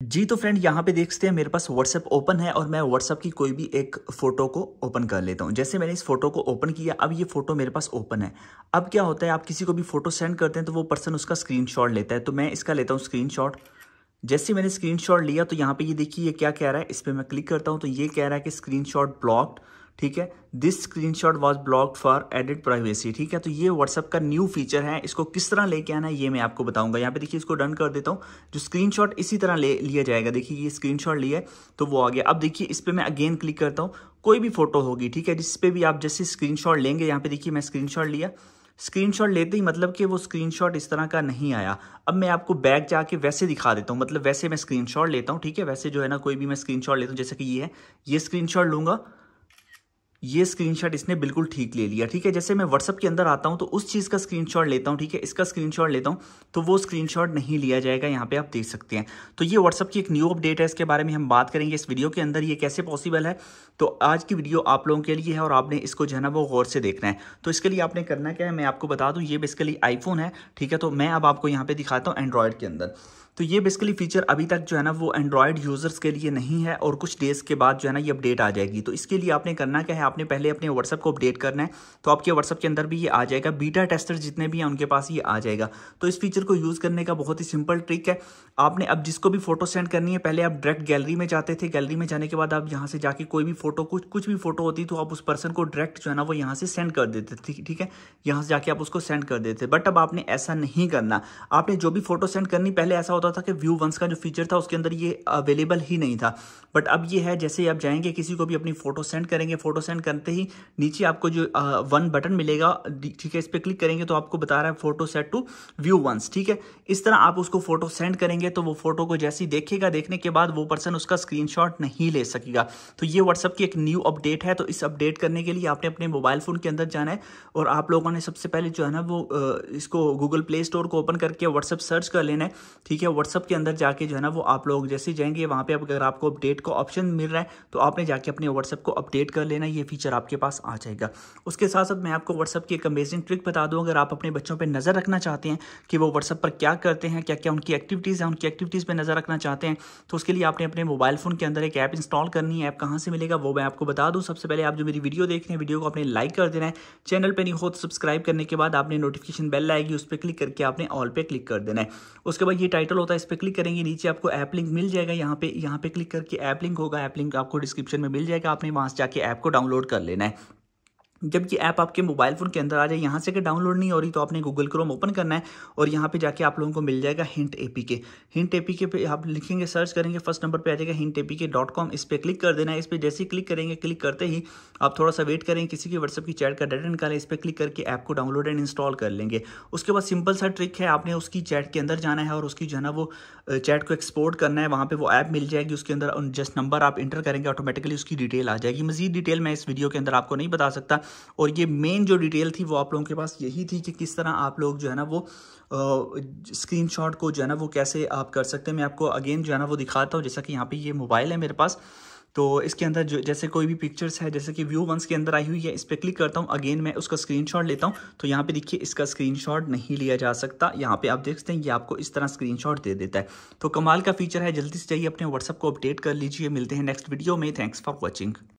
जी तो फ्रेंड यहाँ पे देख सकते हैं मेरे पास व्हाट्सएप ओपन है और मैं व्हाट्सएप की कोई भी एक फ़ोटो को ओपन कर लेता हूँ। जैसे मैंने इस फोटो को ओपन किया, अब ये फ़ोटो मेरे पास ओपन है। अब क्या होता है, आप किसी को भी फ़ोटो सेंड करते हैं तो वो पर्सन उसका स्क्रीनशॉट लेता है। तो मैं इसका लेता हूँ स्क्रीनशॉट। जैसे मैंने स्क्रीनशॉट लिया तो यहाँ पे ये देखिए ये क्या कह रहा है, इस पर मैं क्लिक करता हूँ तो ये कह रहा है कि स्क्रीनशॉट ब्लॉक्ड। ठीक है, this screenshot was blocked for edit privacy. ठीक है, तो ये व्हाट्सएप का न्यू फीचर है, इसको किस तरह लेके आना है ये मैं आपको बताऊंगा। यहाँ पे देखिए इसको डन कर देता हूँ, जो स्क्रीनशॉट इसी तरह लिया जाएगा। देखिए ये स्क्रीनशॉट लिया है तो वो आ गया। अब देखिए इस पर मैं अगेन क्लिक करता हूँ, कोई भी फोटो होगी, ठीक है, जिस पे भी आप जैसे स्क्रीनशॉट लेंगे, यहाँ पे देखिए मैं स्क्रीनशॉट लिया, स्क्रीनशॉट लेते ही मतलब कि वो स्क्रीनशॉट इस तरह का नहीं आया। अब मैं आपको बैक जाके वैसे दिखा देता हूँ, मतलब वैसे मैं स्क्रीनशॉट लेता हूँ। ठीक है, वैसे जो है ना कोई भी मैं स्क्रीनशॉट लेता हूँ, जैसे कि ये है, ये स्क्रीनशॉट लूंगा, ये स्क्रीनशॉट इसने बिल्कुल ठीक ले लिया। ठीक है, जैसे मैं व्हाट्सएप के अंदर आता हूं तो उस चीज़ का स्क्रीनशॉट लेता हूं, ठीक है, इसका स्क्रीनशॉट लेता हूं तो वो स्क्रीनशॉट नहीं लिया जाएगा। यहाँ पे आप देख सकते हैं। तो ये व्हाट्सएप की एक न्यू अपडेट है, इसके बारे में हम बात करेंगे इस वीडियो के अंदर, ये कैसे पॉसिबल है। तो आज की वीडियो आप लोगों के लिए है और आपने इसको जो है ना वो गौर से देखना है। तो इसके लिए आपने करना क्या है मैं आपको बता दूँ, ये बेसिकली आईफोन है। ठीक है, तो मैं अब आपको यहाँ पे दिखाता हूँ एंड्रॉयड के अंदर। तो ये बेसिकली फीचर अभी तक जो है ना वो एंड्रॉयड यूजर्स के लिए नहीं है और कुछ डेज के बाद जो है ना ये अपडेट आ जाएगी। तो इसके लिए आपने करना क्या है, आपने पहले अपने व्हाट्सएप को अपडेट करना है। तो आपके व्हाट्सएप के अंदर भी ये आ जाएगा, बीटा टेस्टर जितने भी हैं उनके पास ये आ जाएगा। तो इस फीचर को यूज़ करने का बहुत ही सिंपल ट्रिक है। आपने अब जिसको भी फोटो सेंड करनी है, पहले आप डायरेक्ट गैलरी में जाते थे, गैलरी में जाने के बाद आप यहाँ से जाके कोई भी फोटो, कुछ भी फोटो होती तो आप उस पर्सन को डायरेक्ट जो है ना वो यहाँ से सेंड कर देते थे। ठीक है, यहाँ से जाके आप उसको सेंड कर देते। बट अब आपने ऐसा नहीं करना। आपने जो भी फोटो सेंड करनी, पहले ऐसा होता था कि व्यू वंस का जो फीचर था उसके अंदर ये अवेलेबल ही नहीं था, बट अब ये है। जैसे आप जाएंगे किसी को भी अपनी फोटो सेंड करेंगे, फोटो सेंड करते ही नीचे आपको जो वन बटन मिलेगा, ठीक है, इस पर क्लिक करेंगे तो आपको बता रहा है photo set to view once. ठीक है, इस तरह आप उसको फोटो सेंड करेंगे तो वो फोटो को जैसे ही देखेगा, देखने के बाद वो पर्सन उसका स्क्रीनशॉट नहीं ले सकेगा। तो ये व्हाट्सएप की एक न्यू अपडेट है। तो इस अपडेट करने के लिए आपने अपने मोबाइल फोन के अंदर जाना है और आप लोगों ने सबसे पहले जो है ना वो इसको गूगल प्ले स्टोर को ओपन करके व्हाट्सएप सर्च कर लेना है। ठीक है, व्हाट्सएप के अंदर जाके जो है ना वो आप लोग जैसे जाएंगे वहाँ पे अगर आपको अपडेट का ऑप्शन मिल रहा है तो आपने जाके अपने व्हाट्सएप को अपडेट कर लेना, ये फीचर आपके पास आ जाएगा। उसके साथ साथ मैं आपको व्हाट्सएप की एक अमेजिंग ट्रिक बता दूं, अगर आप अपने बच्चों पे नज़र रखना चाहते हैं कि वो व्हाट्सएप पर क्या करते हैं, क्या क्या उनकी एक्टिविटीज़ हैं, उनकी एक्टिविटीज़ पे नज़र रखना चाहते हैं, तो उसके लिए आपने अपने मोबाइल फ़ोन के अंदर एक ऐप इंस्टॉल करनी है। ऐप कहाँ से मिलेगा वो मैं आपको बता दूँ। सबसे पहले आप जो मेरी वीडियो देख रहे हैं, वीडियो को आपने लाइक कर देना है, चैनल पर नहीं हो तो सब्सक्राइब करने के बाद आपने नोटिफिकेशन बेल आएगी, उस पर क्लिक करके आपने ऑल पे क्लिक कर देना है। उसके बाद ये टाइटल होता है, इस पर क्लिक करेंगे, नीचे आपको ऐप लिंक मिल जाएगा। यहाँ पे क्लिक करके ऐप लिंक होगा, ऐप लिंक आपको डिस्क्रिप्शन में मिल जाएगा, आपने वहां से जाके ऐप को डाउनलोड कर लेना है। जब ये ऐप आपके मोबाइल फ़ोन के अंदर आ जाए, यहाँ से अगर डाउनलोड नहीं हो रही तो आपने गूगल क्रोम ओपन करना है और यहाँ पे जाके आप लोगों को मिल जाएगा हिंट एपीके। हिंट एपीके पे आप लिखेंगे, सर्च करेंगे, फर्स्ट नंबर पे आ जाएगा hintapk.com, इस पर क्लिक कर देना है। इस पर जैसे ही क्लिक करेंगे, क्लिक करते ही आप थोड़ा सा वेट करेंगे, किसी की व्हाट्सएप की चैट का डाटा निकालें, इस पर क्लिक करके ऐप को डाउनलोड एंड इंस्टॉल कर लेंगे। उसके बाद सिंपल सा ट्रिक है, आपने उसकी चैट के अंदर जाना है और उसकी जो है ना वो चैट को एक्सपोर्ट करना है। वहाँ पे वो ऐप मिल जाएगी, उसके अंदर जस्ट नंबर आप इंटर करेंगे, ऑटोमेटिकली उसकी डिटेल आ जाएगी। मजीद डिटेल मैं इस वीडियो के अंदर आपको नहीं बता सकता। और ये मेन जो डिटेल थी वो आप लोगों के पास यही थी कि किस तरह आप लोग जो है ना वो स्क्रीनशॉट को जो है ना वो कैसे आप कर सकते हैं। मैं आपको अगेन जो है ना वो दिखाता हूँ। जैसा कि यहाँ पे ये मोबाइल है मेरे पास, तो इसके अंदर जो जैसे कोई भी पिक्चर्स है, जैसे कि व्यू वंस के अंदर आई हुई है, इस पर क्लिक करता हूँ, अगेन मैं उसका स्क्रीनशॉट लेता हूँ तो यहाँ पे देखिए इसका स्क्रीनशॉट नहीं लिया जा सकता। यहाँ पे आप देख सकते हैं ये आपको इस तरह स्क्रीनशॉट दे देता है। तो कमाल का फीचर है, जल्दी से जाइए अपने व्हाट्सएप को अपडेट कर लीजिए। मिलते हैं नेक्स्ट वीडियो में, थैंक्स फॉर वॉचिंग।